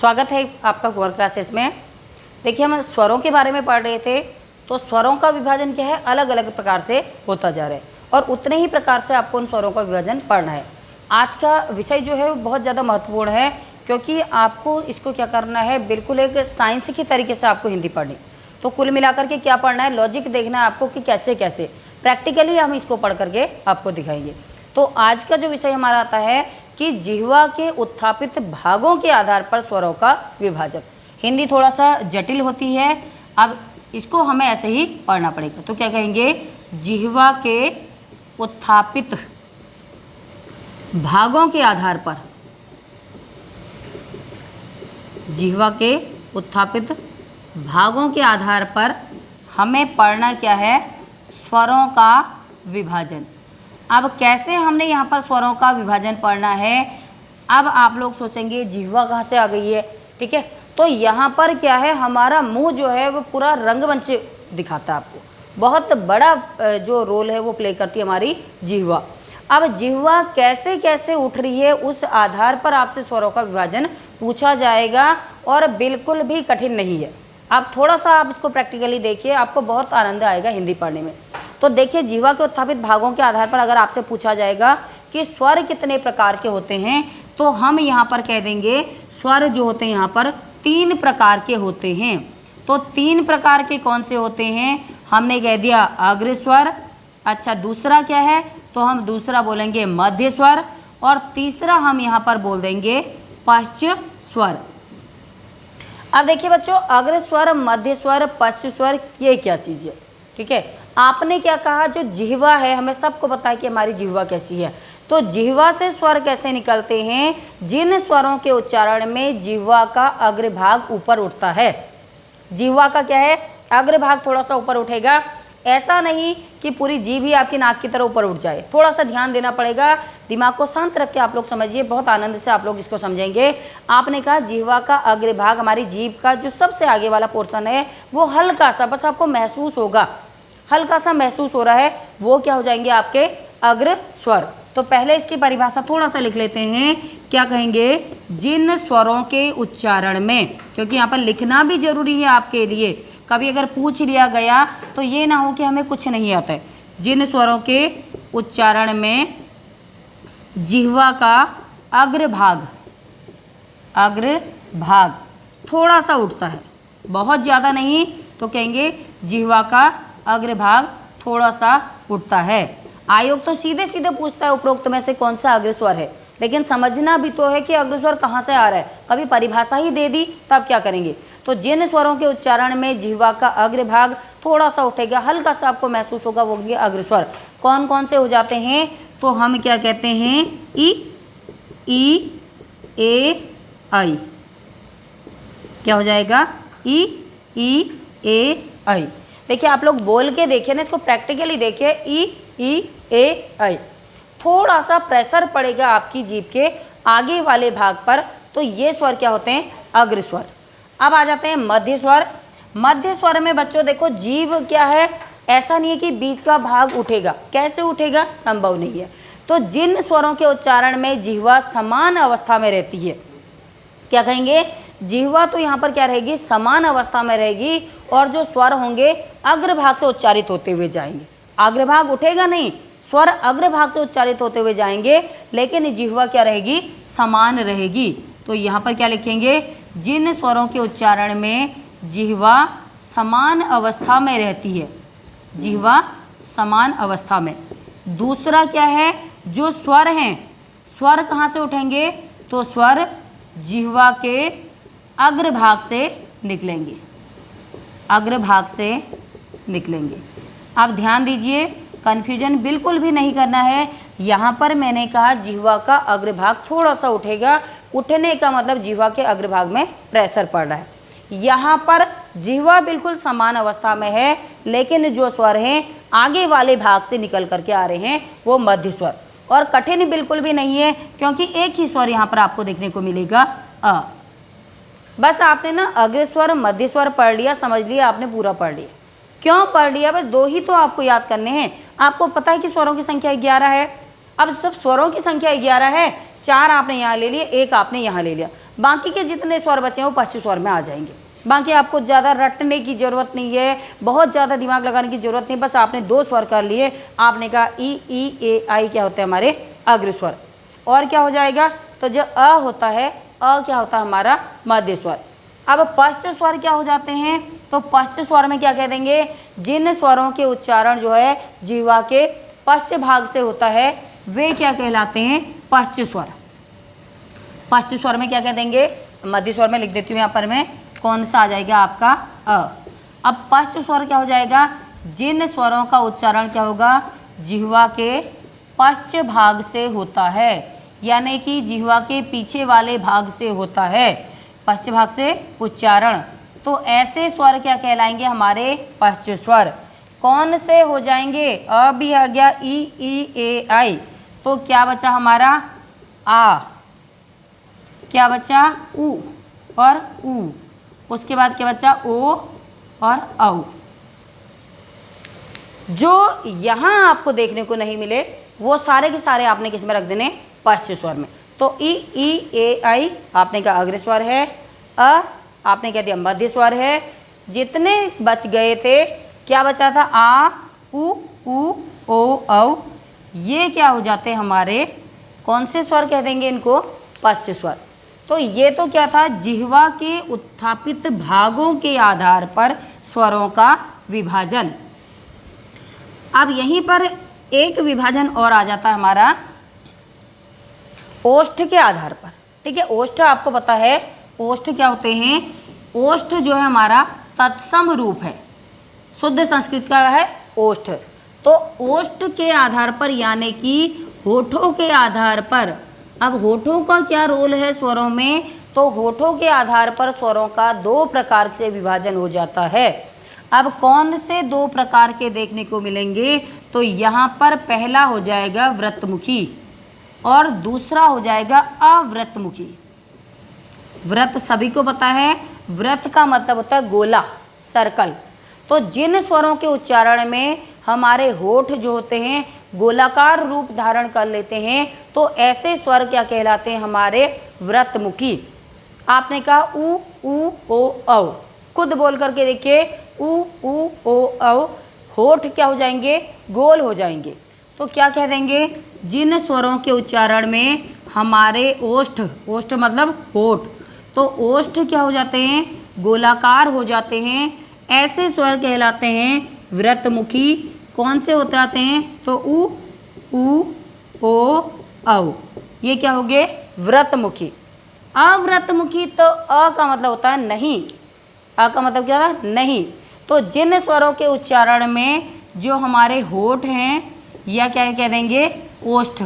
स्वागत है आपका कोर क्लासेस में। देखिए हम स्वरों के बारे में पढ़ रहे थे, तो स्वरों का विभाजन क्या है, अलग अलग प्रकार से होता जा रहा है और उतने ही प्रकार से आपको उन स्वरों का विभाजन पढ़ना है। आज का विषय जो है वो बहुत ज़्यादा महत्वपूर्ण है, क्योंकि आपको इसको क्या करना है, बिल्कुल एक साइंस की तरीके से आपको हिंदी पढ़नी। तो कुल मिलाकर के क्या पढ़ना है, लॉजिक देखना है आपको कि कैसे कैसे प्रैक्टिकली हम इसको पढ़ करके आपको दिखाएंगे। तो आज का जो विषय हमारा आता है कि जिह्वा के उत्थापित भागों के आधार पर स्वरों का विभाजन। हिंदी थोड़ा सा जटिल होती है, अब इसको हमें ऐसे ही पढ़ना पड़ेगा। तो क्या कहेंगे, जिह्वा के उत्थापित भागों के आधार पर, जिह्वा के उत्थापित भागों के आधार पर हमें पढ़ना क्या है, स्वरों का विभाजन। अब कैसे हमने यहाँ पर स्वरों का विभाजन पढ़ना है, अब आप लोग सोचेंगे जिह्वा कहाँ से आ गई है, ठीक है। तो यहाँ पर क्या है, हमारा मुंह जो है वो पूरा रंगमंच दिखाता है आपको, बहुत बड़ा जो रोल है वो प्ले करती है हमारी जिह्वा। अब जिह्वा कैसे कैसे उठ रही है, उस आधार पर आपसे स्वरों का विभाजन पूछा जाएगा और बिल्कुल भी कठिन नहीं है। आप थोड़ा सा आप इसको प्रैक्टिकली देखिए, आपको बहुत आनंद आएगा हिंदी पढ़ने में। तो देखिए, जिह्वा के उत्थापित भागों के आधार पर अगर आपसे पूछा जाएगा कि स्वर कितने प्रकार के होते हैं, तो हम यहाँ पर कह देंगे स्वर जो होते हैं यहाँ पर 3 प्रकार के होते हैं। तो 3 प्रकार के कौन से होते हैं, हमने कह दिया अग्र स्वर। अच्छा, दूसरा क्या है, तो हम दूसरा बोलेंगे मध्य स्वर और तीसरा हम यहाँ पर बोल देंगे पश्च स्वर। अब देखिए बच्चों, अग्र स्वर, मध्य स्वर, पश्च स्वर, ये क्या चीज़ है, ठीक है। आपने क्या कहा, जो जिह्वा है, हमें सबको पता है कि हमारी जिह्वा कैसी है। तो जिह्वा से स्वर कैसे निकलते हैं, जिन स्वरों के उच्चारण में जिह्वा का अग्रभाग ऊपर उठता है। जिह्वा का क्या है, अग्रभाग थोड़ा सा ऊपर उठेगा। ऐसा नहीं कि पूरी जीभ ही आपकी नाक की तरह ऊपर उठ जाए, थोड़ा सा ध्यान देना पड़ेगा। दिमाग को शांत रख के आप लोग समझिए, बहुत आनंद से आप लोग इसको समझेंगे। आपने कहा जिह्वा का अग्रभाग, हमारी जीभ का जो सबसे आगे वाला पोर्शन है वो हल्का सा, बस आपको महसूस होगा, हल्का सा महसूस हो रहा है, वो क्या हो जाएंगे आपके अग्र स्वर। तो पहले इसकी परिभाषा थोड़ा सा लिख लेते हैं। क्या कहेंगे, जिन स्वरों के उच्चारण में, क्योंकि यहाँ पर लिखना भी जरूरी है आपके लिए, कभी अगर पूछ लिया गया तो ये ना हो कि हमें कुछ नहीं आता है। जिन स्वरों के उच्चारण में जिह्वा का अग्रभाग थोड़ा सा उठता है, बहुत ज़्यादा नहीं, तो कहेंगे जिह्वा का अग्रभाग थोड़ा सा उठता है। आयोग तो सीधे सीधे पूछता है उपरोक्त में से कौन सा अग्रस्वर है, लेकिन समझना भी तो है कि अग्रस्वर कहाँ से आ रहा है। कभी परिभाषा ही दे दी तब क्या करेंगे। तो जिन स्वरों के उच्चारण में जिह्वा का अग्रभाग थोड़ा सा उठेगा, हल्का सा आपको महसूस होगा, वो होंगे अग्रस्वर। कौन कौन से हो जाते हैं, तो हम क्या कहते हैं, ई ए आई। क्या हो जाएगा, ई ए आई। देखिए आप लोग बोल के देखिए ना, इसको प्रैक्टिकली देखिए, ई ए आई। थोड़ा सा प्रेशर पड़ेगा आपकी जीभ के आगे वाले भाग पर, तो ये स्वर क्या होते हैं, अग्र स्वर। अब आ जाते हैं मध्य स्वर। मध्य स्वर में बच्चों देखो, जीभ क्या है, ऐसा नहीं है कि बीच का भाग उठेगा, कैसे उठेगा, संभव नहीं है। तो जिन स्वरों के उच्चारण में जिह्वा समान अवस्था में रहती है, क्या कहेंगे, जिह्वा तो यहाँ पर क्या रहेगी, समान अवस्था में रहेगी, और जो स्वर होंगे अग्रभाग से उच्चारित होते हुए जाएंगे। अग्रभाग उठेगा नहीं, स्वर अग्रभाग से उच्चारित होते हुए जाएंगे, लेकिन जिह्वा क्या रहेगी, समान रहेगी। तो यहाँ पर क्या लिखेंगे, जिन स्वरों के उच्चारण में जिह्वा समान अवस्था में रहती है, जिह्वा समान अवस्था में। दूसरा क्या है, जो स्वर हैं, स्वर कहाँ से उठेंगे, तो स्वर जिह्वा के अग्रभाग से निकलेंगे, अग्रभाग से निकलेंगे। अब ध्यान दीजिए, कन्फ्यूजन बिल्कुल भी नहीं करना है। यहाँ पर मैंने कहा जिह्वा का अग्रभाग थोड़ा सा उठेगा, उठने का मतलब जिह्वा के अग्रभाग में प्रेशर पड़ रहा है। यहाँ पर जिह्वा बिल्कुल समान अवस्था में है, लेकिन जो स्वर हैं आगे वाले भाग से निकल करके आ रहे हैं वो मध्य स्वर, और कठिन बिल्कुल भी नहीं है, क्योंकि एक ही स्वर यहाँ पर आपको देखने को मिलेगा, अ। बस आपने ना अग्र स्वर मध्य स्वर पढ़ लिया, समझ लिया, आपने पूरा पढ़ लिया। क्यों पढ़ लिया, बस 2 ही तो आपको याद करने हैं। आपको पता है कि स्वरों की संख्या 11 है। अब सब स्वरों की संख्या 11 है, 4 आपने यहाँ ले लिए, 1 आपने यहाँ ले लिया। बाकी के जितने स्वर बचे हैं वो पश्च स्वर में आ जाएंगे। बाकी आपको ज़्यादा रटने की ज़रूरत नहीं है, बहुत ज़्यादा दिमाग लगाने की ज़रूरत नहीं, बस आपने 2 स्वर कर लिए। आपने कहा ई ए आई क्या होते हैं हमारे अग्र स्वर। और क्या हो जाएगा, तो जो अ होता है, अ क्या होता है हमारा मध्य स्वर। अब पश्च स्वर क्या हो जाते हैं, तो पश्च स्वर में क्या कह देंगे, जिन स्वरों के उच्चारण जो है जिह्वा के पश्च भाग से होता है वे क्या कहलाते हैं, पश्च स्वर। पश्च स्वर में क्या कह देंगे, मध्य स्वर में लिख देती हूँ यहाँ पर मैं, कौन सा आ जाएगा आपका अ। अब पश्च स्वर क्या हो जाएगा, जिन स्वरों का उच्चारण क्या होगा, जिह्वा के पश्च भाग से होता है, यानी कि जिह्वा के पीछे वाले भाग से होता है, पश्च भाग से उच्चारण। तो ऐसे स्वर क्या कहलाएंगे हमारे पश्च स्वर। कौन से हो जाएंगे, अ भी आ गया, ई ए आई, तो क्या बचा हमारा आ, क्या बचा उ और ऊ, उसके बाद क्या बचा ओ और औ। जो यहाँ आपको देखने को नहीं मिले वो सारे के सारे आपने किस में रख देने, पश्च स्वर में। तो ई ए आई आपने कहा अग्र स्वर है, अ आपने कह दिया मध्य स्वर है, जितने बच गए थे क्या बचा था, आ उ ओ औ, ये क्या हो जाते हैं हमारे कौन से स्वर कह देंगे इनको, पश्च स्वर। तो ये तो क्या था, जिह्वा के उत्थापित भागों के आधार पर स्वरों का विभाजन। अब यहीं पर एक विभाजन और आ जाता है हमारा ओष्ठ के आधार पर। ठीक है, ओष्ठ आपको पता है, ओष्ठ क्या होते हैं, ओष्ठ जो है हमारा तत्सम रूप है, शुद्ध संस्कृत का है ओष्ठ। तो ओष्ठ के आधार पर यानी कि होठों के आधार पर, अब होठों का क्या रोल है स्वरों में, तो होठों के आधार पर स्वरों का 2 प्रकार से विभाजन हो जाता है। अब कौन से 2 प्रकार के देखने को मिलेंगे, तो यहाँ पर पहला हो जाएगा व्रतमुखी और दूसरा हो जाएगा अव्रतमुखी। व्रत सभी को पता है, व्रत का मतलब होता है गोला, सर्कल। तो जिन स्वरों के उच्चारण में हमारे होठ जो होते हैं गोलाकार रूप धारण कर लेते हैं, तो ऐसे स्वर क्या कहलाते हैं हमारे व्रतमुखी। आपने कहा उ ओ औ, खुद बोल करके देखिए, उ ओ औ, होठ क्या हो जाएंगे, गोल हो जाएंगे। तो क्या कह देंगे, जिन स्वरों के उच्चारण में हमारे ओष्ठ, ओष्ठ मतलब होठ, तो ओष्ठ क्या हो जाते हैं, गोलाकार हो जाते हैं, ऐसे स्वर कहलाते हैं व्रतमुखी। कौन से होते आते हैं, तो उ ओ औ, ये क्या हो गए व्रतमुखी। अव्रतमुखी तो अ का मतलब होता है नहीं, अ का मतलब क्या था, नहीं। तो जिन स्वरों के उच्चारण में जो हमारे होठ हैं या क्या कह देंगे, ओष्ठ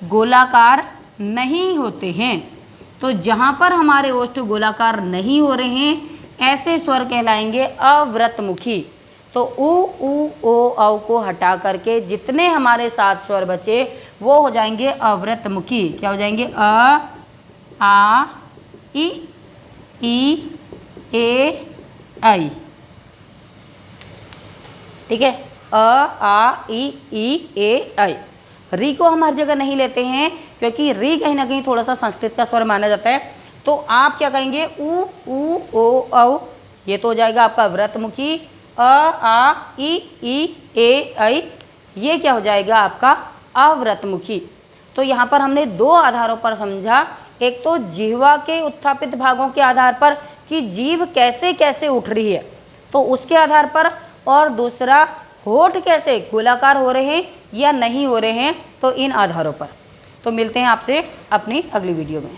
गोलाकार नहीं होते हैं, तो जहाँ पर हमारे ओष्ठ गोलाकार नहीं हो रहे हैं ऐसे स्वर कहलाएंगे अव्रतमुखी। तो उ ओ औ को हटा करके जितने हमारे 7 स्वर बचे वो हो जाएंगे अव्रतमुखी। क्या हो जाएंगे, अ आ ई ए आई। ठीक है, अ आ ई ए आई। री को हम हर जगह नहीं लेते हैं क्योंकि री कहीं ना कहीं थोड़ा सा संस्कृत का स्वर माना जाता है। तो आप क्या कहेंगे, उ ओ औ, ये तो हो जाएगा आपका व्रतमुखी। अ आ ई ए आई, ये क्या हो जाएगा आपका अव्रतमुखी। तो यहाँ पर हमने 2 आधारों पर समझा, एक तो जिह्वा के उत्थापित भागों के आधार पर कि जीभ कैसे कैसे उठ रही है तो उसके आधार पर, और दूसरा होठ कैसे गोलाकार हो रहे हैं या नहीं हो रहे हैं तो इन आधारों पर। तो मिलते हैं आपसे अपनी अगली वीडियो में।